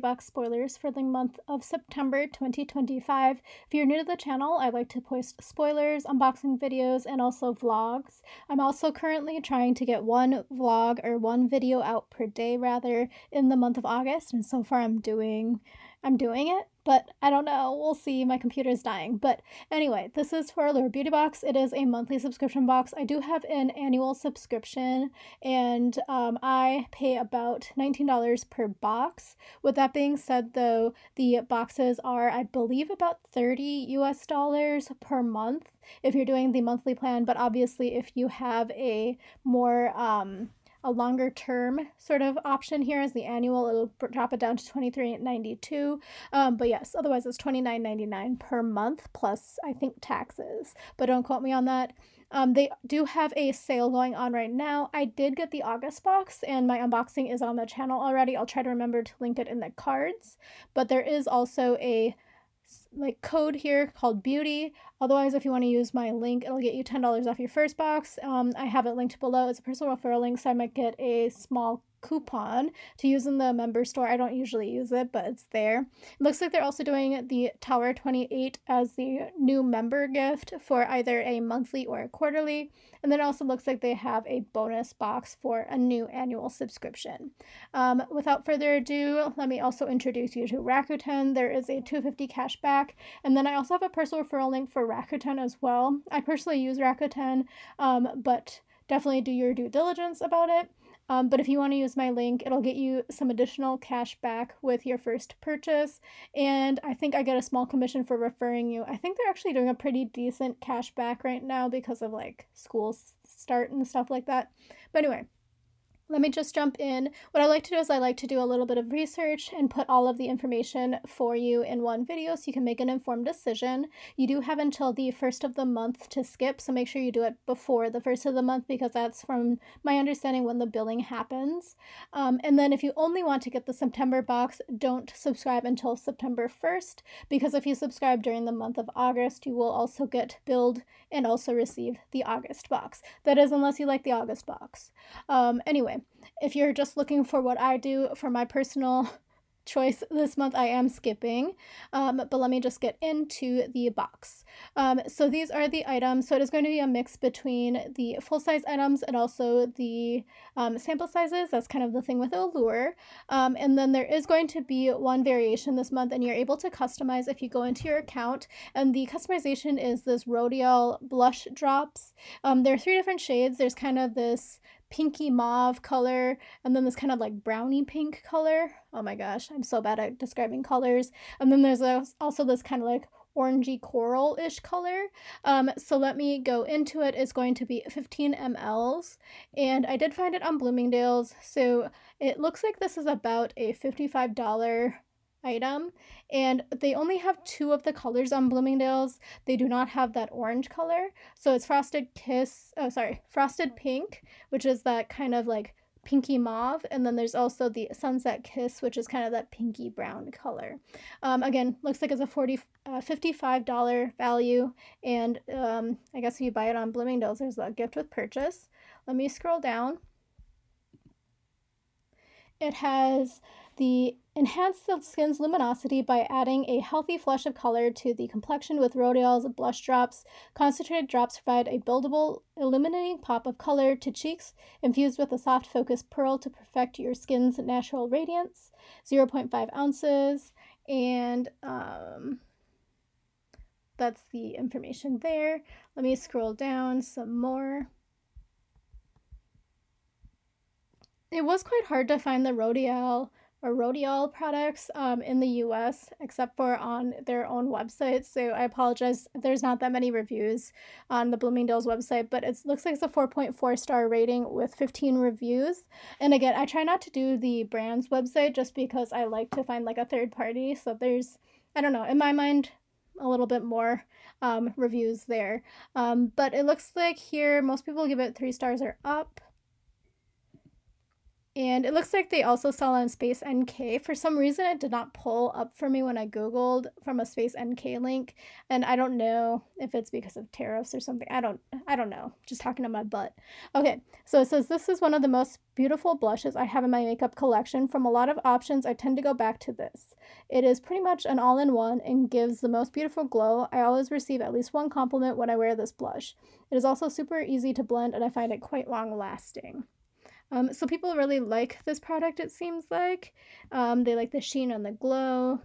Box spoilers for the month of September 2025. If you're new to the channel, I like to post spoilers, unboxing videos, and also vlogs. I'm also currently trying to get one vlog or one video out per day rather in the month of August, and so far I'm doing it, but I don't know. We'll see. My computer's dying. But anyway, this is for Allure Beauty Box. It is a monthly subscription box. I do have an annual subscription, and I pay about $19 per box. With that being said, though, the boxes are, I believe, about $30 US per month if you're doing the monthly plan. But obviously, if you have a more a longer term sort of option here as the annual, it'll drop it down to $23.92. But yes, otherwise it's $29.99 per month plus I think taxes, but don't quote me on that. They do have a sale going on right now. I did get the August box and my unboxing is on the channel already. I'll try to remember to link it in the cards, but there is also a code here called beauty. Otherwise, if you want to use my link, it'll get you $10 off your first box. I have it linked below. It's a personal referral link, so I might get a small coupon to use in the member store. I don't usually use it, but it's there. It looks like they're also doing the Tower 28 as the new member gift for either a monthly or a quarterly. And then it also looks like they have a bonus box for a new annual subscription. Without further ado, let me also introduce you to Rakuten. There is a $250 cash back. And then I also have a personal referral link for Rakuten as well. I personally use Rakuten, but definitely do your due diligence about it. But if you want to use my link, it'll get you some additional cash back with your first purchase. And I think I get a small commission for referring you. I think they're actually doing a pretty decent cash back right now because of like school start and stuff like that. But anyway, let me just jump in. What I like to do is I like to do a little bit of research and put all of the information for you in one video so you can make an informed decision. You do have until the first of the month to skip, so make sure you do it before the first of the month because that's, from my understanding, when the billing happens. And then if you only want to get the September box, don't subscribe until September 1st because if you subscribe during the month of August, you will also get billed and also receive the August box. That is, unless you like the August box. Anyway, if you're just looking for what I do for my personal choice this month, I am skipping, but let me just get into the box. So these are the items. So it is going to be a mix between the full-size items and also the sample sizes. That's kind of the thing with Allure. And then there is going to be one variation this month, and you're able to customize if you go into your account. And the customization is this Rodial blush drops. There are 3 different shades. There's kind of this pinky mauve color, and then this kind of like brownie pink color. Oh my gosh, I'm so bad at describing colors. And then there's also this kind of like orangey coral-ish color. So let me go into it. It's going to be 15 mLs, and I did find it on Bloomingdale's, so it looks like this is about a $55 item, and they only have 2 of the colors on Bloomingdale's. They do not have that orange color, so it's frosted pink, which is that kind of like pinky mauve, and then there's also the sunset kiss, which is kind of that pinky brown color. Again, looks like it's a $55 value, and I guess if you buy it on Bloomingdale's, there's a gift with purchase. Let me scroll down. It has the enhance the skin's luminosity by adding a healthy flush of color to the complexion with Rodial's blush drops. Concentrated drops provide a buildable, illuminating pop of color to cheeks, infused with a soft focused pearl to perfect your skin's natural radiance. 0.5 ounces, and that's the information there. Let me scroll down some more. It was quite hard to find the Rodial products in the US, except for on their own website. So I apologize, there's not that many reviews on the Bloomingdale's website, but it looks like it's a 4.4 star rating with 15 reviews. And again, I try not to do the brand's website just because I like to find like a third party. So there's, I don't know, in my mind, a little bit more reviews there. But it looks like here, most people give it 3 stars or up. And it looks like they also sell on Space NK. For some reason, it did not pull up for me when I Googled from a Space NK link. And I don't know if it's because of tariffs or something. I don't know. Just talking to my butt. Okay, so it says this is one of the most beautiful blushes I have in my makeup collection. From a lot of options, I tend to go back to this. It is pretty much an all-in-one and gives the most beautiful glow. I always receive at least one compliment when I wear this blush. It is also super easy to blend and I find it quite long-lasting. So people really like this product, it seems like. They like the sheen and the glow.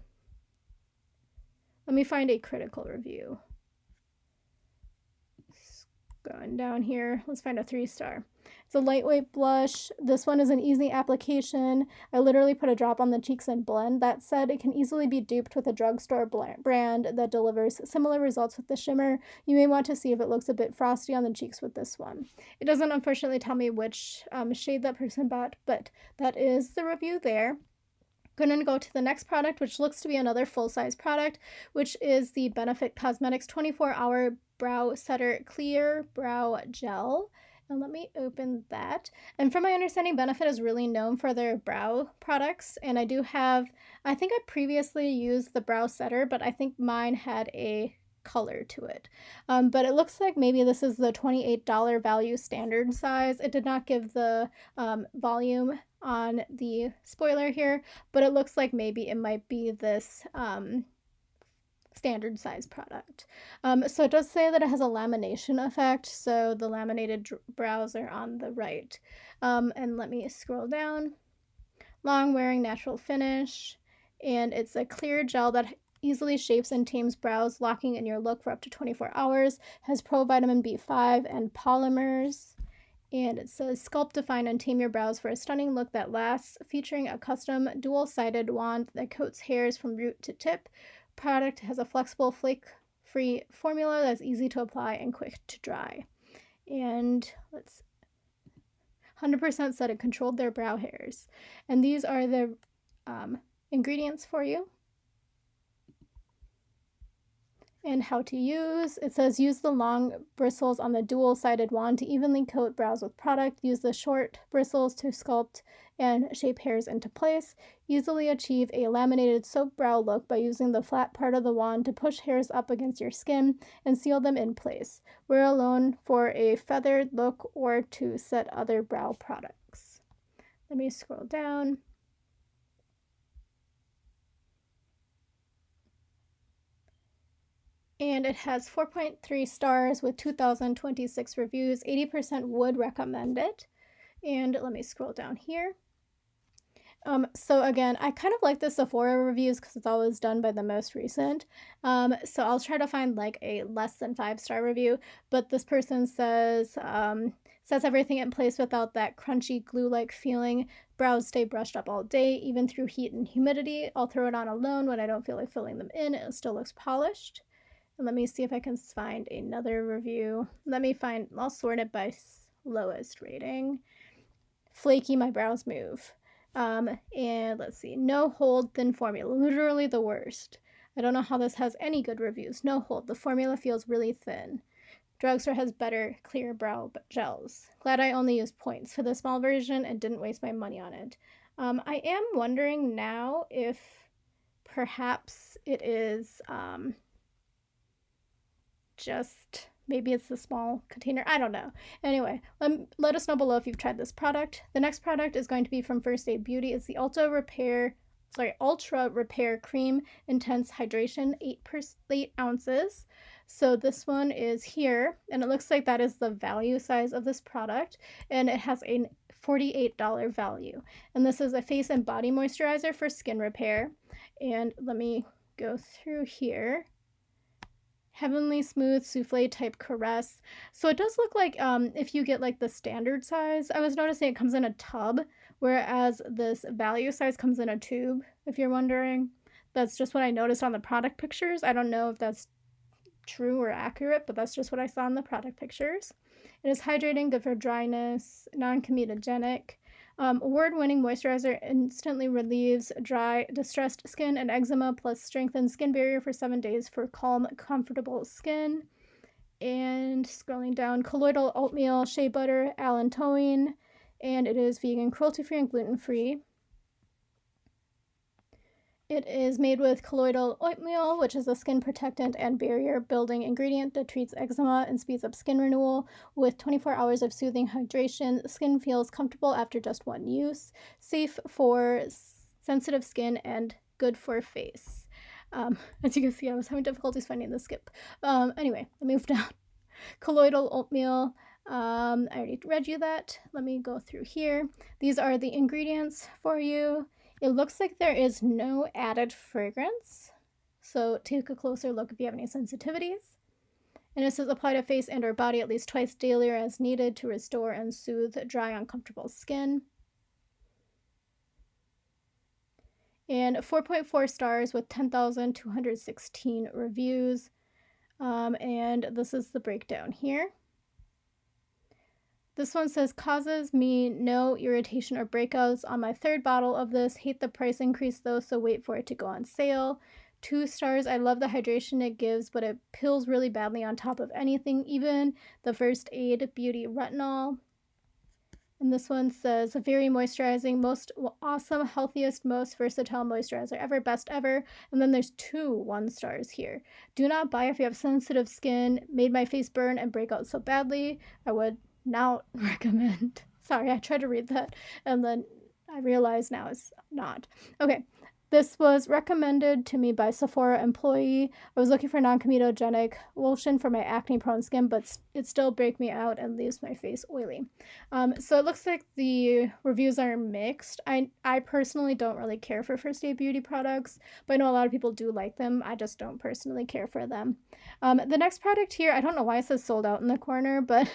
Let me find a critical review. Going down here, let's find a 3-star. It's a lightweight blush. This one is an easy application. I literally put a drop on the cheeks and blend. That said, it can easily be duped with a drugstore brand that delivers similar results with the shimmer. You may want to see if it looks a bit frosty on the cheeks with this one. It doesn't unfortunately tell me which shade that person bought, but that is the review there. Going to go to the next product, which looks to be another full-size product, which is the Benefit Cosmetics 24-Hour Brow Setter Clear Brow Gel. And let me open that. And from my understanding, Benefit is really known for their brow products. And I think I previously used the brow setter, but I think mine had a color to it. But it looks like maybe this is the $28 value standard size. It did not give the volume on the spoiler here, but it looks like maybe it might be this standard size product. So it does say that it has a lamination effect, so the laminated brows are on the right. And let me scroll down. Long wearing natural finish, and it's a clear gel that easily shapes and tames brows, locking in your look for up to 24 hours. Has pro vitamin B5 and polymers. And it says sculpt, define, and tame your brows for a stunning look that lasts, featuring a custom dual-sided wand that coats hairs from root to tip. Product has a flexible, flake-free formula that's easy to apply and quick to dry. And let's 100% said it controlled their brow hairs. And these are the ingredients for you. And how to use. It says use the long bristles on the dual-sided wand to evenly coat brows with product. Use the short bristles to sculpt and shape hairs into place. Easily achieve a laminated soap brow look by using the flat part of the wand to push hairs up against your skin and seal them in place. Wear alone for a feathered look or to set other brow products. Let me scroll down. And it has 4.3 stars with 2,026 reviews. 80% would recommend it. And let me scroll down here. So again, I kind of like the Sephora reviews because it's always done by the most recent. So I'll try to find like a less than 5-star review. But this person says sets everything in place without that crunchy glue-like feeling. Brows stay brushed up all day, even through heat and humidity. I'll throw it on alone when I don't feel like filling them in. It still looks polished. And let me see if I can find another review. I'll sort it by lowest rating. Flaky, my brows move. And let's see, no hold, thin formula, literally the worst. I don't know how this has any good reviews. No hold, the formula feels really thin. Drugstore has better, clear brow gels. Glad I only used points for the small version and didn't waste my money on it. I am wondering now if perhaps it is, just maybe it's the small container. I don't know. Anyway, let us know below if you've tried this product. The next product is going to be from First Aid Beauty. It's the Ultra Repair Cream Intense Hydration, 8 ounces. So this one is here, and it looks like that is the value size of this product, and it has a $48 value. And this is a face and body moisturizer for skin repair. And let me go through here. Heavenly Smooth Souffle Type Caress. So it does look like if you get like the standard size, I was noticing it comes in a tub, whereas this value size comes in a tube, if you're wondering. That's just what I noticed on the product pictures. I don't know if that's true or accurate, but that's just what I saw in the product pictures. It is hydrating, good for dryness, non-comedogenic. Award-winning moisturizer instantly relieves dry, distressed skin and eczema, plus strengthens skin barrier for 7 days for calm, comfortable skin. And scrolling down, colloidal oatmeal, shea butter, allantoin, and it is vegan, cruelty-free, and gluten-free. It is made with colloidal oatmeal, which is a skin protectant and barrier building ingredient that treats eczema and speeds up skin renewal. With 24 hours of soothing hydration, the skin feels comfortable after just one use, safe for sensitive skin, and good for face. As you can see, I was having difficulties finding the skip. Anyway, let me move down. Colloidal oatmeal. I already read you that. Let me go through here. These are the ingredients for you. It looks like there is no added fragrance, so take a closer look if you have any sensitivities. And it says apply to face and or body at least twice daily or as needed to restore and soothe dry, uncomfortable skin. And 4.4 stars with 10,216 reviews. And this is the breakdown here. This one says, causes me no irritation or breakouts on my third bottle of this. Hate the price increase though, so wait for it to go on sale. 2 stars, I love the hydration it gives, but it pills really badly on top of anything, even the First Aid Beauty Retinol. And this one says, very moisturizing, most awesome, healthiest, most versatile moisturizer ever, best ever. And then there's 2 1 stars here. Do not buy if you have sensitive skin. Made my face burn and break out so badly. I would not recommend. Sorry, I tried to read that and then I realized now it's not. Okay, this was recommended to me by Sephora employee. I was looking for non-comedogenic lotion for my acne-prone skin, but it still breaks me out and leaves my face oily. So it looks like the reviews are mixed. I personally don't really care for First Aid Beauty products, but I know a lot of people do like them. I just don't personally care for them. The next product here, I don't know why it says sold out in the corner, but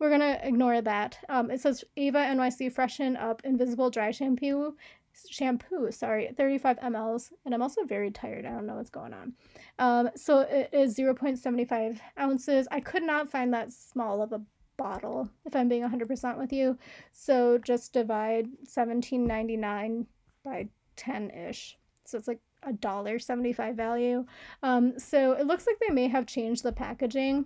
we're going to ignore that. It says Ava NYC Freshen Up Invisible Dry Shampoo, 35 mLs. And I'm also very tired. I don't know what's going on. So it is 0.75 ounces. I could not find that small of a bottle, if I'm being 100% with you. So just divide $17.99 by 10-ish. So it's like $1.75 value. So it looks like they may have changed the packaging,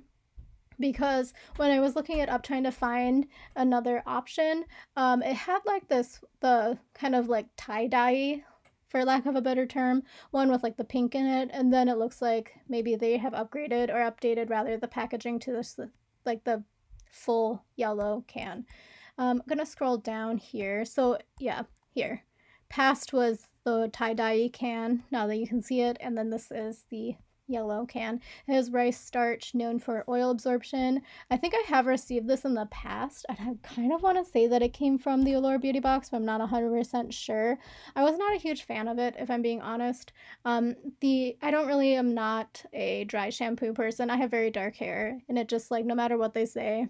because when I was looking it up trying to find another option, it had like the kind of like tie-dye, for lack of a better term, one with like the pink in it, and then it looks like maybe they have upgraded or updated rather the packaging to this like the full yellow can. I'm gonna scroll down here. So yeah, here. Past was the tie-dye can, now that you can see it, and then this is the yellow can. It has rice starch, known for oil absorption. I think I have received this in the past, and I kind of want to say that it came from the Allure Beauty Box, but I'm not 100% sure. I was not a huge fan of it, if I'm being honest. I'm not a dry shampoo person. I have very dark hair, and it just, like, no matter what they say,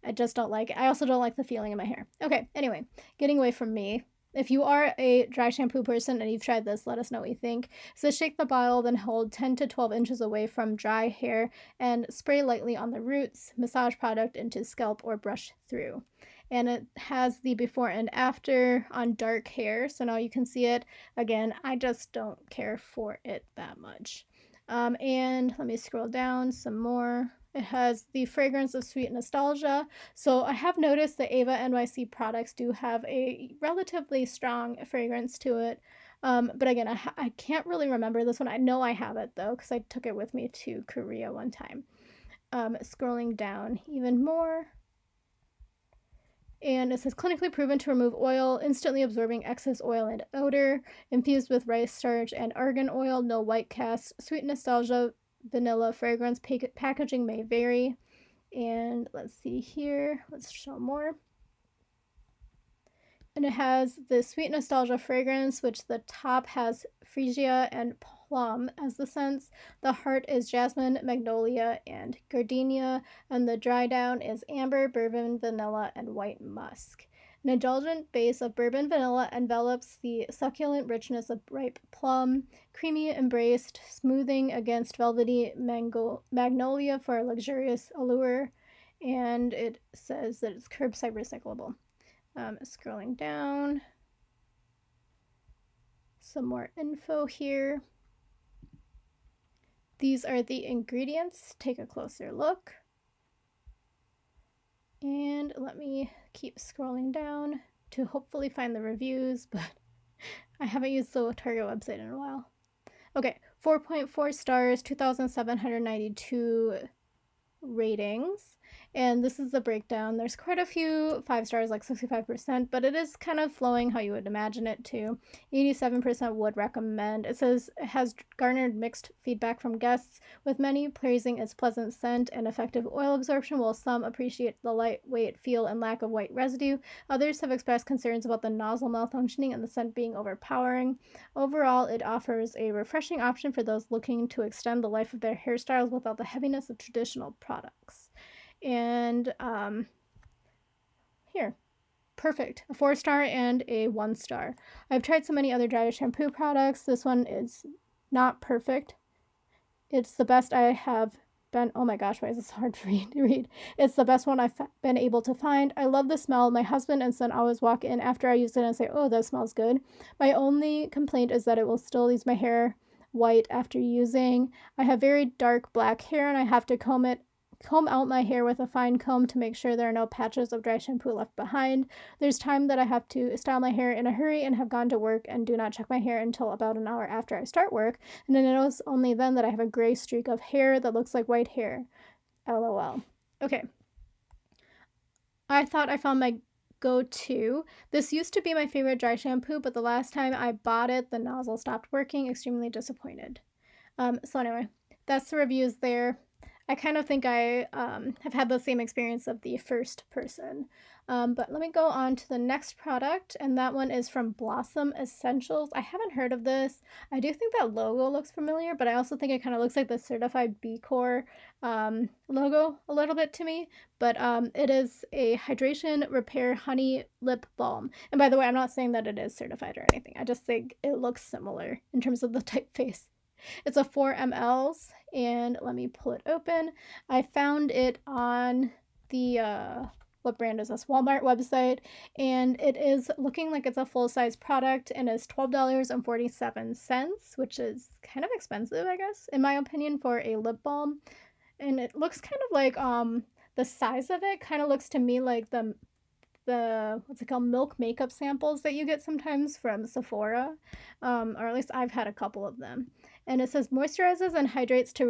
I just don't like it. I also don't like the feeling in my hair. Okay, anyway, getting away from me. If you are a dry shampoo person and you've tried this, let us know what you think. So shake the bottle, then hold 10 to 12 inches away from dry hair and spray lightly on the roots. Massage product into scalp or brush through. And it has the before and after on dark hair. So now you can see it. Again, I just don't care for it that much. And let me scroll down some more. It has the fragrance of sweet nostalgia. So I have noticed that Ava NYC products do have a relatively strong fragrance to it. But again, I can't really remember this one. I know I have it though, because I took it with me to Korea one time. Scrolling down even more. And it says clinically proven to remove oil, instantly absorbing excess oil and odor, infused with rice starch and argan oil, no white cast, sweet nostalgia, vanilla fragrance. Packaging may vary. And let's see here. Let's show more. And it has the sweet nostalgia fragrance, which the top has freesia and plum as the scents. The heart is jasmine, magnolia, and gardenia, and the dry down is amber, bourbon, vanilla, and white musk. An indulgent base of bourbon vanilla envelops the succulent richness of ripe plum, creamy embraced, smoothing against velvety magnolia for a luxurious allure. And it says that it's curbside recyclable. Scrolling down, some more info here. These are the ingredients. Take a closer look. And let me keep scrolling down to hopefully find the reviews, but I haven't used the Target website in a while. Okay, 4.4 stars, 2,792 ratings. And this is the breakdown. There's quite a few 5 stars, like 65%, but it is kind of flowing how you would imagine it to. 87% would recommend. It says it has garnered mixed feedback from guests, with many praising its pleasant scent and effective oil absorption, while some appreciate the lightweight feel and lack of white residue. Others have expressed concerns about the nozzle malfunctioning and the scent being overpowering. Overall, it offers a refreshing option for those looking to extend the life of their hairstyles without the heaviness of traditional products. And here, perfect. A 4-star and a 1-star. I've tried so many other dry shampoo products. This one is not perfect. It's the best I have been. Oh my gosh, why is this hard for me to read? It's the best one I've been able to find. I love the smell. My husband and son always walk in after I use it and say, "Oh, that smells good." My only complaint is that it will still leave my hair white after using. I have very dark black hair and I have to comb out my hair with a fine comb to make sure there are no patches of dry shampoo left behind. There's time that I have to style my hair in a hurry and have gone to work and do not check my hair until about an hour after I start work, and then I notice only then that I have a gray streak of hair that looks like white hair. LOL. Okay. I thought I found my go-to. This used to be my favorite dry shampoo, but the last time I bought it, the nozzle stopped working. Extremely disappointed. So anyway, that's the reviews there. I kind of think I have had the same experience of the first person. But let me go on to the next product, and that one is from Blossom Essentials. I haven't heard of this. I do think that logo looks familiar, but I also think it kind of looks like the Certified B Corp logo a little bit to me. But it is a Hydration Repair Honey Lip Balm. And by the way, I'm not saying that it is certified or anything. I just think it looks similar in terms of the typeface. It's a 4 mLs, and let me pull it open. I found it on the, what brand is this? Walmart website, and it is looking like it's a full-size product and is $12.47, which is kind of expensive, I guess, in my opinion, for a lip balm. And it looks kind of like, the size of it kind of looks to me like the what's it called, milk makeup samples that you get sometimes from Sephora, or at least I've had a couple of them. And it says moisturizes and hydrates to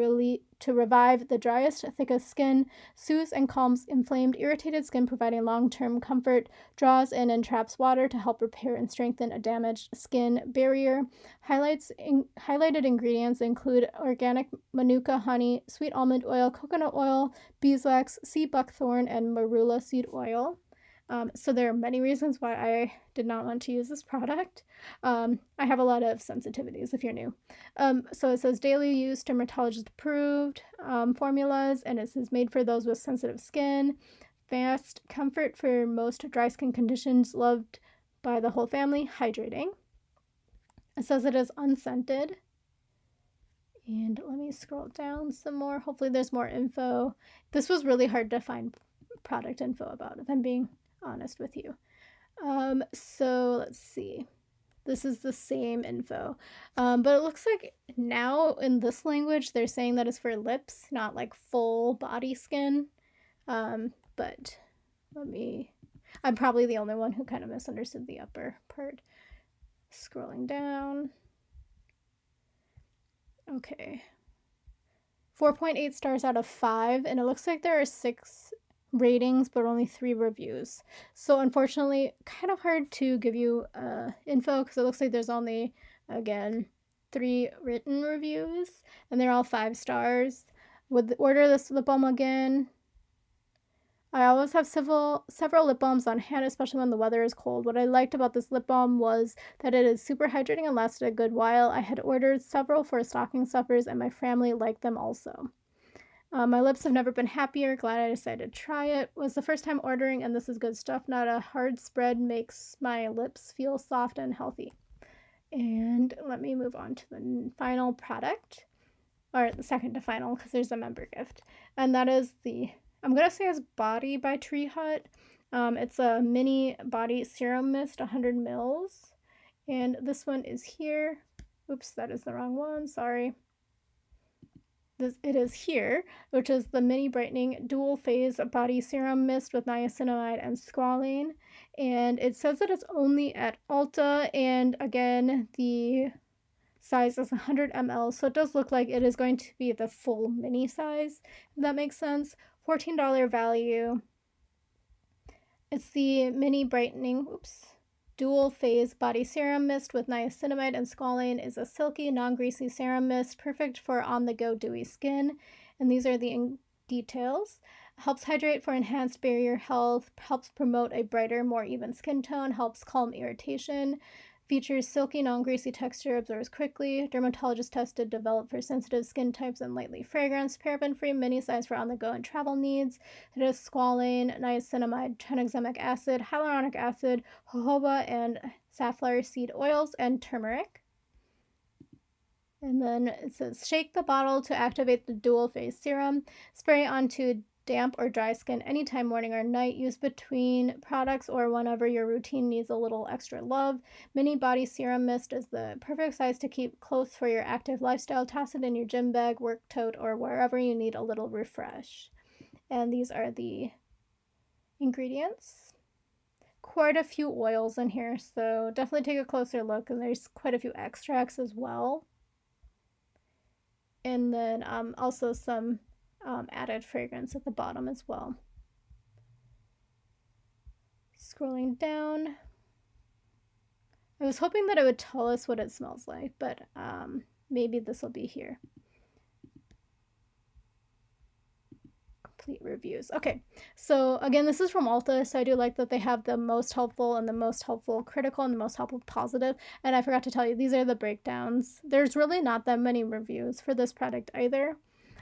revive the driest, thickest skin, soothes and calms inflamed, irritated skin, providing long-term comfort, draws in and traps water to help repair and strengthen a damaged skin barrier. Highlighted ingredients include organic manuka honey, sweet almond oil, coconut oil, beeswax, sea buckthorn, and marula seed oil. So there are many reasons why I did not want to use this product. I have a lot of sensitivities if you're new. So it says daily use, dermatologist approved formulas, and it says made for those with sensitive skin. Fast comfort for most dry skin conditions, loved by the whole family, hydrating. It says it is unscented. And let me scroll down some more. Hopefully there's more info. This was really hard to find product info about, if I'm being honest with you. So let's see. This is the same info. But it looks like now in this language, they're saying that it's for lips, not like full body skin. But I'm probably the only one who kind of misunderstood the upper part. Scrolling down. Okay. 4.8 stars out of 5, and it looks like there are 6 ratings but only 3 reviews. So unfortunately, kind of hard to give you info because it looks like there's only, again, 3 written reviews, and they're all 5 stars. Would order this lip balm again. I always have several lip balms on hand, especially when the weather is cold. What I liked about this lip balm was that it is super hydrating and lasted a good while. I had ordered several for stocking stuffers, and my family liked them also. My lips have never been happier. Glad I decided to try it. Was the first time ordering, and this is good stuff. Not a hard spread, makes my lips feel soft and healthy. And let me move on to the final product, or the second to final, because there's a member gift, and that is I'm going to say it's Body by Tree Hut. It's a mini body serum mist, 100 mils. And this one is here. Oops, that is the wrong one. Sorry. it is here, which is the Mini Brightening Dual Phase Body Serum Mist with Niacinamide and Squalane. And it says that it's only at Ulta, and again, the size is 100 ml, so it does look like it is going to be the full mini size, if that makes sense. $14 value. It's the Mini Brightening, Dual Phase Body Serum Mist with Niacinamide and Squalane. Is a silky, non-greasy serum mist, perfect for on-the-go dewy skin. And these are the details. Helps hydrate for enhanced barrier health, helps promote a brighter, more even skin tone, helps calm irritation, features silky, non-greasy texture, absorbs quickly, dermatologist tested, developed for sensitive skin types, and lightly fragrance, paraben-free, mini size for on-the-go and travel needs. It has squalane, niacinamide, tranexamic acid, hyaluronic acid, jojoba and safflower seed oils, and turmeric. And then it says, shake the bottle to activate the dual phase serum. Spray onto damp or dry skin anytime, morning or night. Use between products or whenever your routine needs a little extra love. Mini Body Serum Mist is the perfect size to keep close for your active lifestyle. Toss it in your gym bag, work tote, or wherever you need a little refresh. And these are the ingredients. Quite a few oils in here, so definitely take a closer look, and there's quite a few extracts as well. And then also some added fragrance at the bottom as well. Scrolling down. I was hoping that it would tell us what it smells like, but maybe this will be here. Complete reviews. Okay, so again, this is from Ulta, so I do like that they have the most helpful and the most helpful critical and the most helpful positive. And I forgot to tell you, these are the breakdowns. There's really not that many reviews for this product either.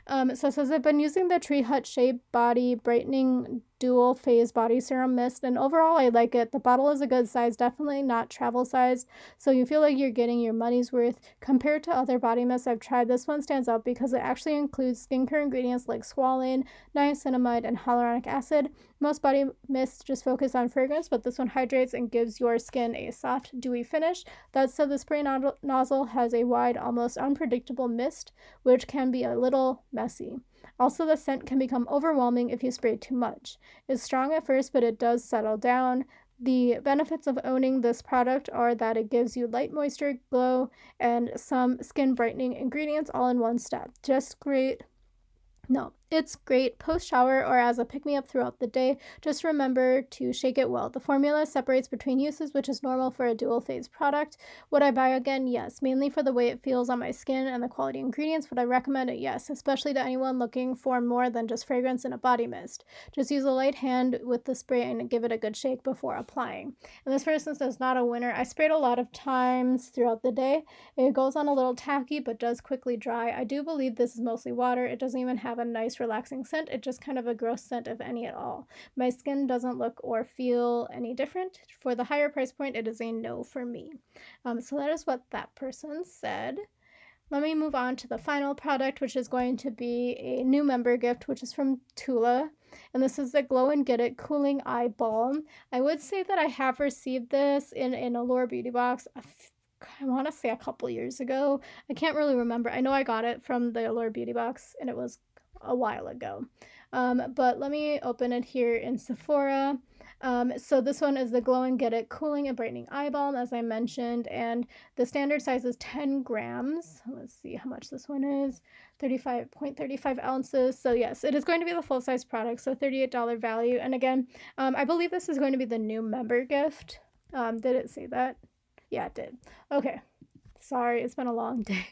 So it says, I've been using the Tree Hut Shea Body Brightening Dual Phase Body Serum Mist, and overall I like it. The bottle is a good size, definitely not travel sized, so you feel like you're getting your money's worth. Compared to other body mists I've tried, this one stands out because it actually includes skincare ingredients like squalane, niacinamide, and hyaluronic acid. Most body mists just focus on fragrance, but this one hydrates and gives your skin a soft, dewy finish. That said, the spray nozzle has a wide, almost unpredictable mist, which can be a little messy. Also, the scent can become overwhelming if you spray too much. It's strong at first, but it does settle down. The benefits of owning this product are that it gives you light moisture, glow, and some skin brightening ingredients all in one step. It's great post-shower or as a pick-me-up throughout the day. Just remember to shake it well. The formula separates between uses, which is normal for a dual-phase product. Would I buy again? Yes. Mainly for the way it feels on my skin and the quality ingredients. Would I recommend it? Yes, especially to anyone looking for more than just fragrance in a body mist. Just use a light hand with the spray and give it a good shake before applying. And this, for instance, is not a winner. I sprayed a lot of times throughout the day. It goes on a little tacky, but does quickly dry. I do believe this is mostly water. It doesn't even have a nice relaxing scent. It's just kind of a gross scent, if any at all. My skin doesn't look or feel any different. For the higher price point, it is a no for me. So that is what that person said. Let me move on to the final product, which is going to be a new member gift, which is from Tula. And this is the Glow and Get It Cooling Eye Balm. I would say that I have received this in an Allure Beauty Box I want to say a couple years ago. I can't really remember. I know I got it from the Allure Beauty Box, and it was a while ago. But let me open it here in Sephora. So this one is the Glow and Get It Cooling and Brightening Eye Balm, as I mentioned, and the standard size is 10 grams. Let's see how much this one is. 35.35 ounces. So yes, it is going to be the full-size product, so $38 value. And again, I believe this is going to be the new member gift. Did it say that? Yeah, it did. Okay. Sorry, it's been a long day.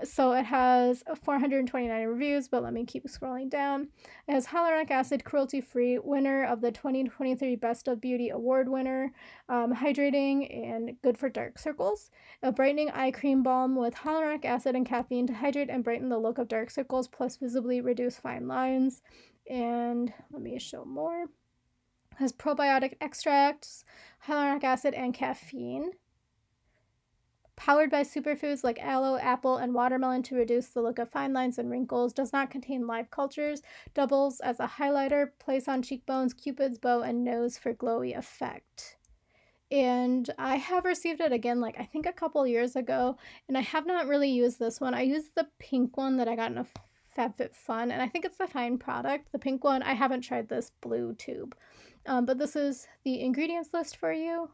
So it has 429 reviews, but let me keep scrolling down. It has hyaluronic acid, cruelty-free, winner of the 2023 Best of Beauty Award winner, hydrating and good for dark circles. A brightening eye cream balm with hyaluronic acid and caffeine to hydrate and brighten the look of dark circles, plus visibly reduce fine lines. And let me show more. It has probiotic extracts, hyaluronic acid, and caffeine. Powered by superfoods like aloe, apple, and watermelon to reduce the look of fine lines and wrinkles. Does not contain live cultures. Doubles as a highlighter. Place on cheekbones, cupid's bow, and nose for glowy effect. and I have received it again, like I think a couple years ago, and I have not really used this one. I used the pink one that I got in a FabFitFun, and I think it's the fine product. The pink one, I haven't tried this blue tube, but this is the ingredients list for you.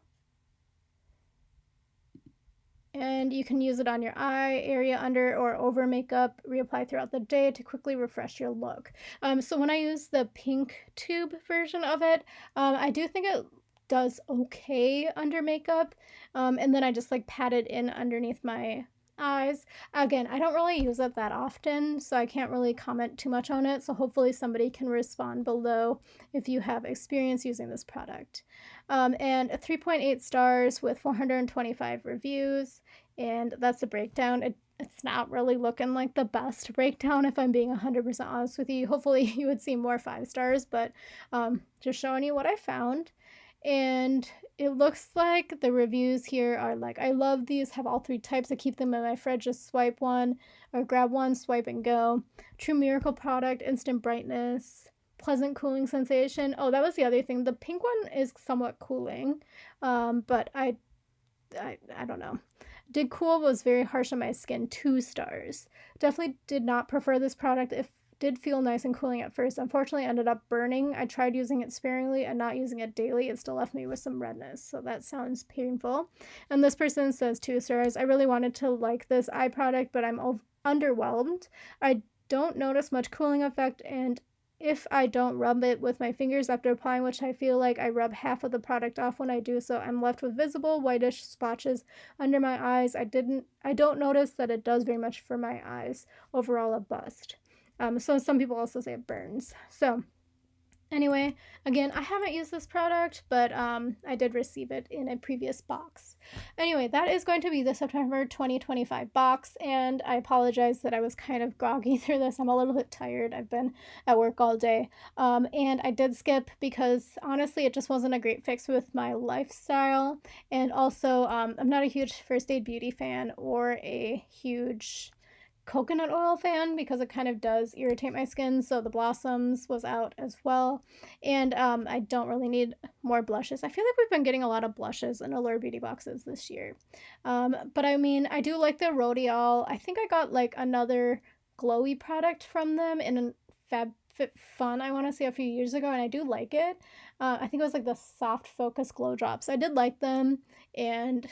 And you can use it on your eye area, under or over makeup, reapply throughout the day to quickly refresh your look. So when I use the pink tube version of it, I do think it does okay under makeup, and then I just like pat it in underneath my eyes. Again, I don't really use it that often, so I can't really comment too much on it, so hopefully somebody can respond below if you have experience using this product. And 3.8 stars with 425 reviews, and that's a breakdown. It's not really looking like the best breakdown, if I'm being 100% honest with you. Hopefully you would see more 5 stars, but just showing you what I found. And it looks like the reviews here are like, I love these, have all 3 types. I keep them in my fridge, just swipe one or grab one, swipe and go. True miracle product, instant brightness, pleasant cooling sensation. Oh, that was the other thing. The pink one is somewhat cooling, but I don't know. Did cool, was very harsh on my skin, 2 stars. Definitely did not prefer this product. It did feel nice and cooling at first. Unfortunately, ended up burning. I tried using it sparingly and not using it daily. It still left me with some redness, so that sounds painful. And this person says 2 stars. I really wanted to like this eye product, but I'm underwhelmed. I don't notice much cooling effect, and if I don't rub it with my fingers after applying, which I feel like I rub half of the product off when I do so, I'm left with visible whitish splotches under my eyes. I don't notice that it does very much for my eyes. Overall, a bust. So some people also say it burns. So anyway, again, I haven't used this product, but I did receive it in a previous box. Anyway, that is going to be the September 2025 box, and I apologize that I was kind of groggy through this. I'm a little bit tired. I've been at work all day, and I did skip because honestly, it just wasn't a great fix with my lifestyle, and also I'm not a huge First Aid Beauty fan or a huge coconut oil fan because it kind of does irritate my skin. So the Blossoms was out as well, and I don't really need more blushes. I feel like we've been getting a lot of blushes in Allure Beauty Boxes this year, but I mean, I do like the Rhodiol. I think I got like another glowy product from them in FabFitFun, I want to say, a few years ago, and I do like it. I think it was like the Soft Focus Glow Drops. I did like them, and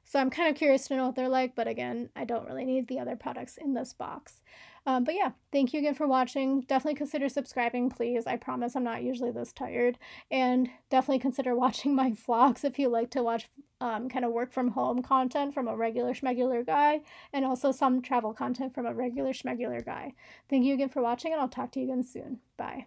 so I'm kind of curious to know what they're like, but again, I don't really need the other products in this box. But yeah, thank you again for watching. Definitely consider subscribing, please. I promise I'm not usually this tired. And definitely consider watching my vlogs if you like to watch kind of work from home content from a regular schmegular guy, and also some travel content from a regular schmegular guy. Thank you again for watching, and I'll talk to you again soon. Bye.